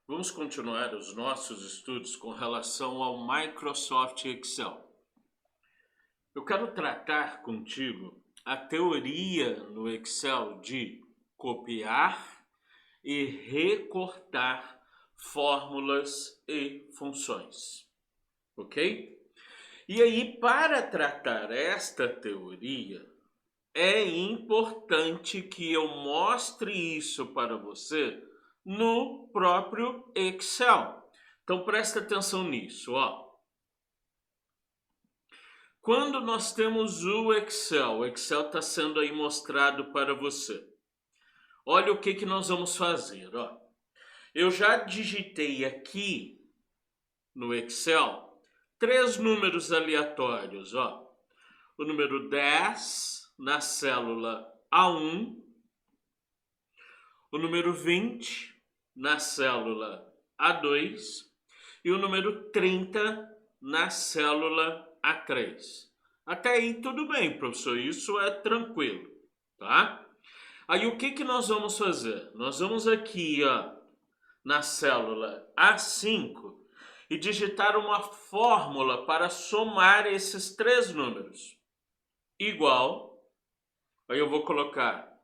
Vamos continuar os nossos estudos com relação ao Microsoft Excel. Eu quero tratar contigo a teoria no Excel de copiar e recortar fórmulas e funções, ok? E aí, para tratar esta teoria, é importante que eu mostre isso para você no próprio Excel. Então presta atenção nisso, ó. Quando nós temos o Excel está sendo aí mostrado para você. Olha o que nós vamos fazer, ó. Eu já digitei aqui no Excel 3 números aleatórios, ó. O número 10 na célula A1, o número 20 na célula A2 e o número 30 na célula A3. Até aí tudo bem, professor, isso é tranquilo, tá? Aí o que nós vamos fazer? Nós vamos aqui, ó, na célula A5 e digitar uma fórmula para somar esses 3 números. Igual, aí eu vou colocar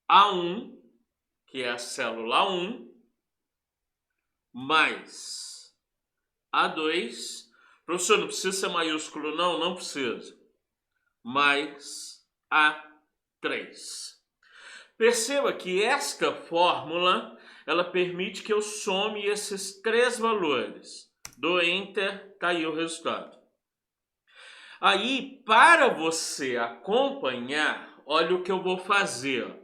A1, que é a célula 1, mais A2. Professor, não precisa ser maiúsculo não? Não precisa. Mais A3. Perceba que esta fórmula, ela permite que eu some esses 3 valores. Dou Enter, tá aí o resultado. Aí, para você acompanhar, olha o que eu vou fazer.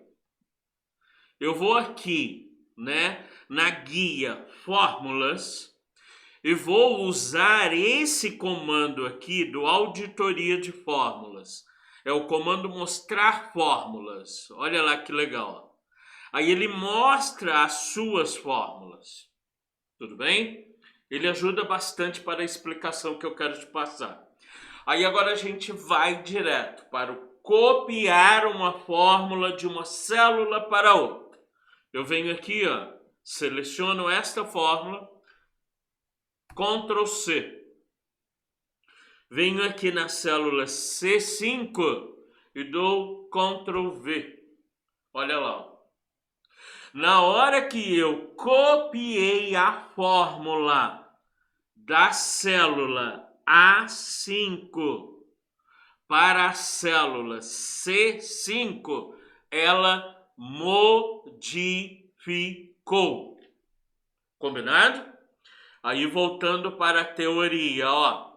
Eu vou aqui, né, na guia Fórmulas e vou usar esse comando aqui do Auditoria de Fórmulas. É o comando Mostrar Fórmulas. Olha lá que legal. Aí ele mostra as suas fórmulas. Tudo bem? Ele ajuda bastante para a explicação que eu quero te passar. Aí agora a gente vai direto para o copiar uma fórmula de uma célula para outra. Eu venho aqui, ó, seleciono esta fórmula, Ctrl C. Venho aqui na célula C5 e dou Ctrl V. Olha lá. Ó. Na hora que eu copiei a fórmula da célula A5 para a célula C5, ela modificou. Combinado? Aí voltando para a teoria, ó.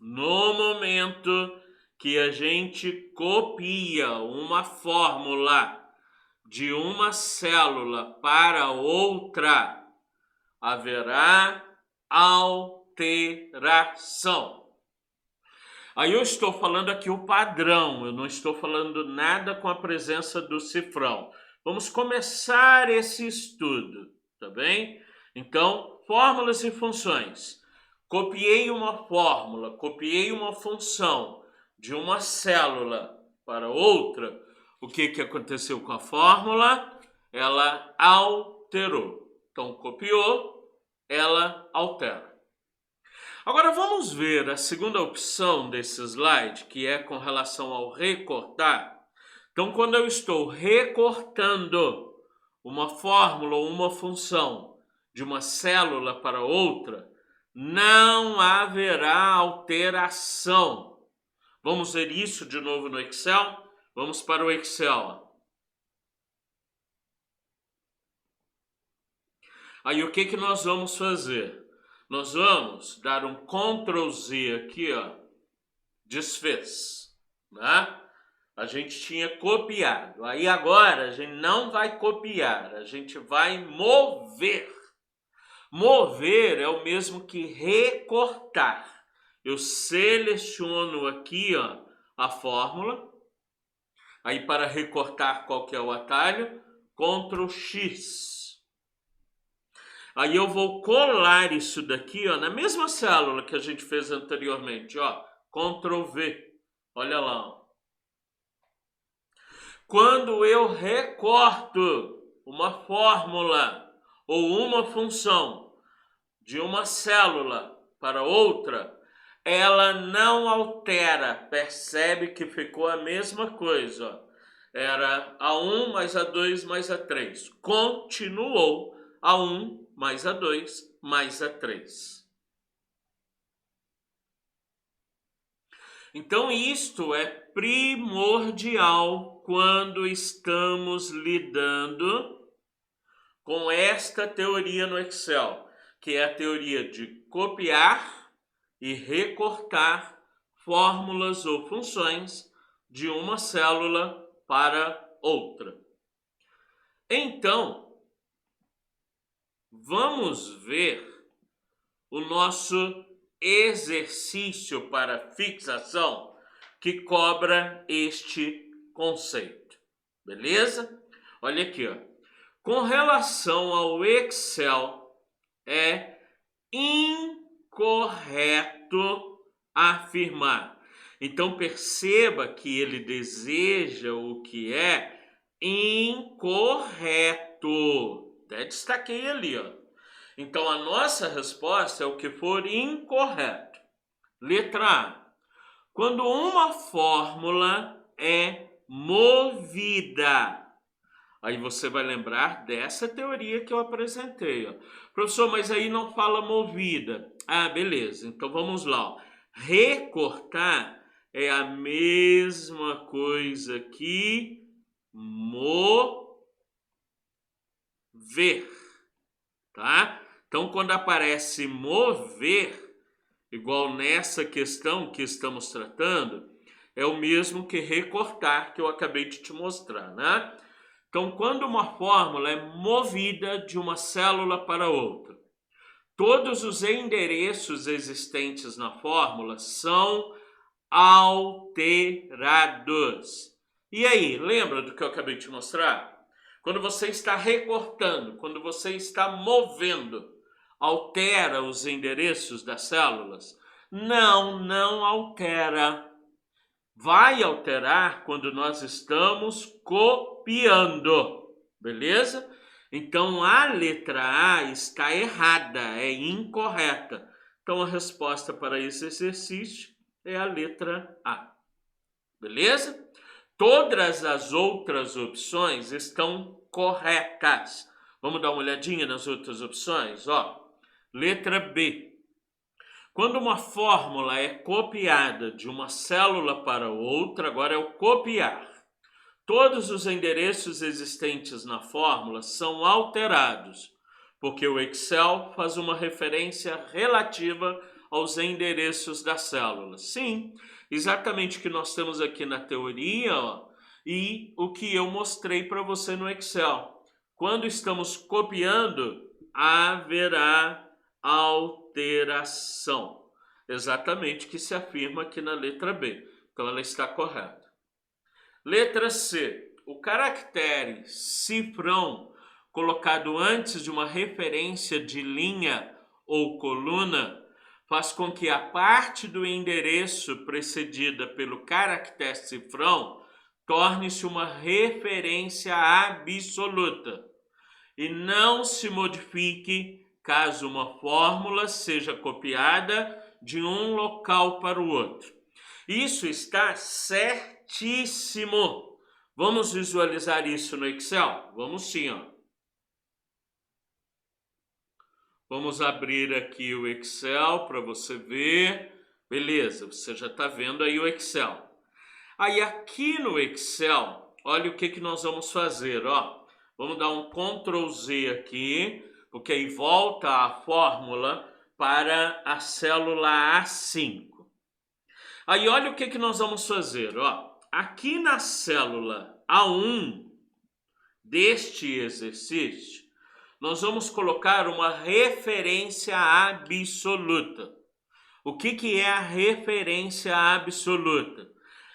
No momento que a gente copia uma fórmula de uma célula para outra, haverá alteração. Aí eu estou falando aqui o padrão, eu não estou falando nada com a presença do cifrão. Vamos começar esse estudo, tá bem? Então, fórmulas e funções. Copiei uma fórmula, copiei uma função de uma célula para outra. O que aconteceu com a fórmula? Ela alterou. Então, copiou, ela altera. Agora vamos ver a segunda opção desse slide, que é com relação ao recortar. Então, quando eu estou recortando uma fórmula ou uma função de uma célula para outra, não haverá alteração. Vamos ver isso de novo no Excel? Vamos para o Excel. Aí o que nós vamos fazer? Nós vamos dar um Ctrl Z aqui, ó, desfez, né? A gente tinha copiado. Aí agora a gente não vai copiar, a gente vai mover. Mover é o mesmo que recortar. Eu seleciono aqui, ó, a fórmula. Aí para recortar, qual que é o atalho? Ctrl X. Aí eu vou colar isso daqui, ó, na mesma célula que a gente fez anteriormente, ó. Ctrl V. Olha lá, ó. Quando eu recorto uma fórmula ou uma função de uma célula para outra, ela não altera. Percebe que ficou a mesma coisa, ó. Era A1 mais A2 mais A3. Continuou A1 mais A2 mais A3. Então, isto é primordial quando estamos lidando com esta teoria no Excel, que é a teoria de copiar e recortar fórmulas ou funções de uma célula para outra. Então, vamos ver o nosso exercício para fixação que cobra este conceito. Beleza? Olha aqui, ó. Com relação ao Excel, é incorreto afirmar. Então perceba que ele deseja o que é incorreto. Até destaquei ali, ó. Então a nossa resposta é o que for incorreto. Letra A. Quando uma fórmula é movida. Aí você vai lembrar dessa teoria que eu apresentei, ó. Professor, mas aí não fala movida. Ah, beleza. Então vamos lá, ó. Recortar é a mesma coisa que mover, tá? Então quando aparece mover, igual nessa questão que estamos tratando, é o mesmo que recortar que eu acabei de te mostrar, né? Então, quando uma fórmula é movida de uma célula para outra, todos os endereços existentes na fórmula são alterados. E aí, lembra do que eu acabei de te mostrar? Quando você está recortando, quando você está movendo, altera os endereços das células? Não altera. Vai alterar quando nós estamos copiando, beleza? Então a letra A está errada, é incorreta. Então a resposta para esse exercício é a letra A, beleza? Todas as outras opções estão corretas. Vamos dar uma olhadinha nas outras opções, ó. Letra B. Quando uma fórmula é copiada de uma célula para outra, agora é o copiar. Todos os endereços existentes na fórmula são alterados, porque o Excel faz uma referência relativa aos endereços das células. Sim, exatamente o que nós temos aqui na teoria, ó, e o que eu mostrei para você no Excel. Quando estamos copiando, haverá alteração. Exatamente o que se afirma aqui na letra B. Então ela está correta. Letra C. O caractere cifrão colocado antes de uma referência de linha ou coluna faz com que a parte do endereço precedida pelo caractere cifrão torne-se uma referência absoluta e não se modifique caso uma fórmula seja copiada de um local para o outro. Isso está certíssimo. Vamos visualizar isso no Excel? Vamos sim, ó. Vamos abrir aqui o Excel para você ver. Beleza, você já está vendo aí o Excel. Aí aqui no Excel, olha o que nós vamos fazer, ó. Vamos dar um Ctrl Z aqui, porque aí volta a fórmula para a célula A5. Aí olha o que nós vamos fazer, ó. Aqui na célula A1 deste exercício, nós vamos colocar uma referência absoluta. O que é a referência absoluta?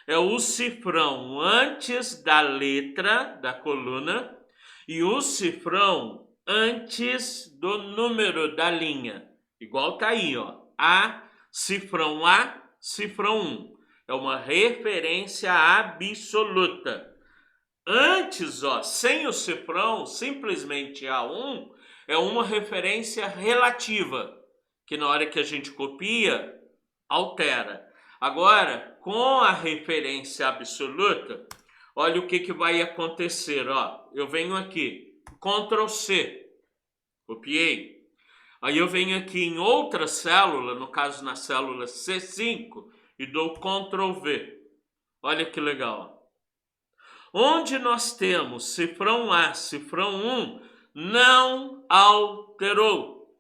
É o cifrão antes da letra da coluna e o cifrão antes do número da linha. Igual tá aí, ó. A, cifrão 1. É uma referência absoluta. Antes, ó, sem o cifrão, simplesmente A1, é uma referência relativa, que na hora que a gente copia, altera. Agora, com a referência absoluta, olha o que vai acontecer. Ó, eu venho aqui, Ctrl C, copiei. Aí eu venho aqui em outra célula, no caso na célula C5, e dou Ctrl V. Olha que legal. Onde nós temos cifrão A, cifrão 1, não alterou,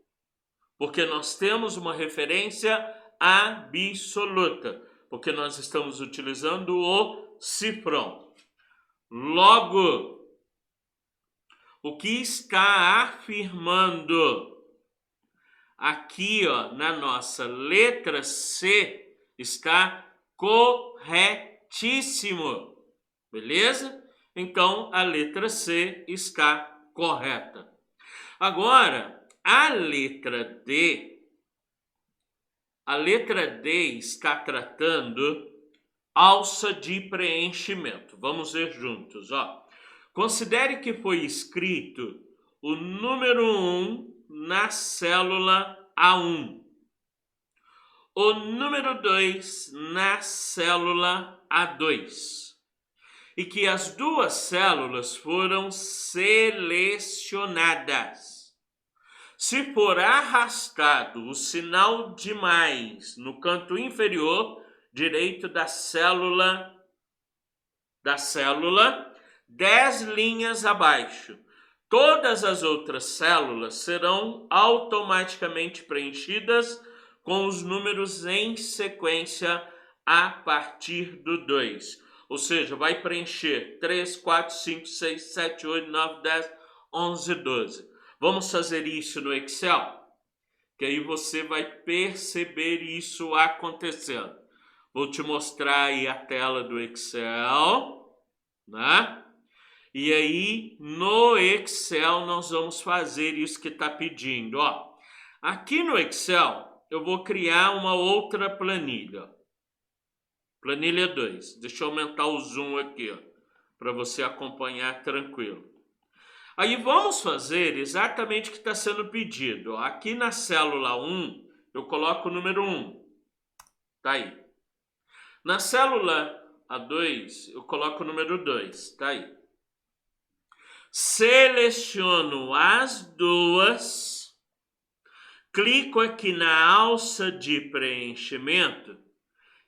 porque nós temos uma referência absoluta, porque nós estamos utilizando o cifrão. Logo, o que está afirmando aqui, ó, na nossa letra C está corretíssimo. Beleza? Então, a letra C está correta. Agora, a letra D está tratando alça de preenchimento. Vamos ver juntos, ó. Considere que foi escrito o número 1 na célula A1, o número 2 na célula A2. E que as duas células foram selecionadas. Se for arrastado o sinal de mais no canto inferior direito da célula, 10 linhas abaixo, todas as outras células serão automaticamente preenchidas com os números em sequência a partir do 2. Ou seja, vai preencher 3, 4, 5, 6, 7, 8, 9, 10, 11, 12. Vamos fazer isso no Excel? Que aí você vai perceber isso acontecendo. Vou te mostrar aí a tela do Excel, né? E aí, no Excel, nós vamos fazer isso que está pedindo. Ó, aqui no Excel, eu vou criar uma outra planilha. Planilha 2. Deixa eu aumentar o zoom aqui, ó, para você acompanhar tranquilo. Aí vamos fazer exatamente o que está sendo pedido. Ó, aqui na célula 1, eu coloco o número 1. Tá aí. Na célula A2, eu coloco o número 2. Tá aí. Seleciono as duas. Clico aqui na alça de preenchimento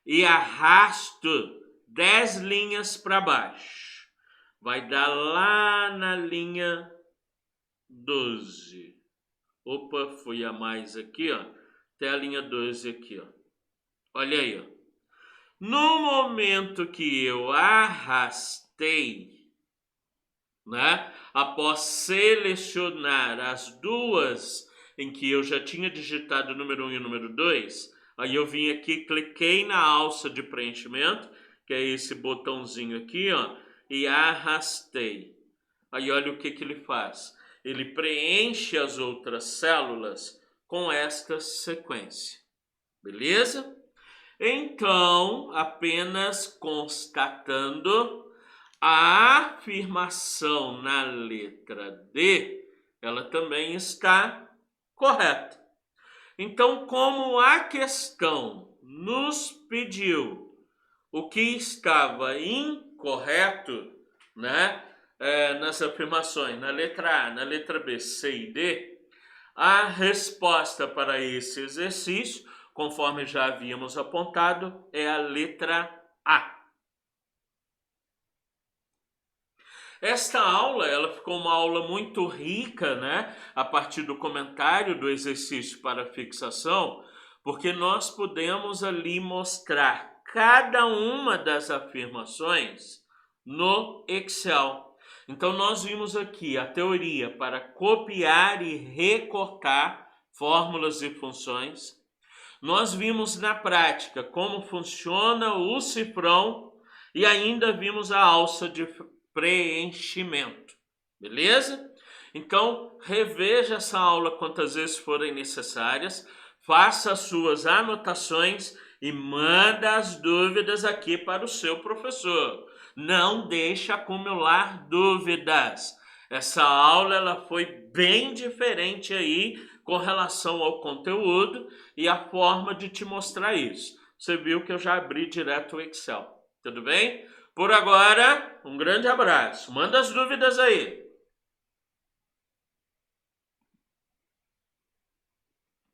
e arrasto 10 linhas para baixo. Vai dar lá na linha 12. Opa, fui a mais aqui, ó. Até a linha 12 aqui, ó. Olha aí, ó. No momento que eu arrastei, né? Após selecionar as duas em que eu já tinha digitado o número 1 e o número 2, aí eu vim aqui, cliquei na alça de preenchimento, que é esse botãozinho aqui, ó, e arrastei. Aí olha o que ele faz. Ele preenche as outras células com esta sequência. Beleza? Então, apenas constatando, a afirmação na letra D, ela também está correta. Então, como a questão nos pediu o que estava incorreto, né, nas afirmações, na letra A, na letra B, C e D, a resposta para esse exercício, conforme já havíamos apontado, é a letra A. Esta aula, ela ficou uma aula muito rica, né? A partir do comentário do exercício para fixação, porque nós podemos ali mostrar cada uma das afirmações no Excel. Então, nós vimos aqui a teoria para copiar e recortar fórmulas e funções. Nós vimos na prática como funciona o cifrão e ainda vimos a alça de preenchimento, beleza? Então, reveja essa aula quantas vezes forem necessárias, faça as suas anotações e manda as dúvidas aqui para o seu professor. Não deixe acumular dúvidas. Essa aula ela foi bem diferente aí com relação ao conteúdo e a forma de te mostrar isso. Você viu que eu já abri direto o Excel, tudo bem? Por agora, um grande abraço. Manda as dúvidas aí.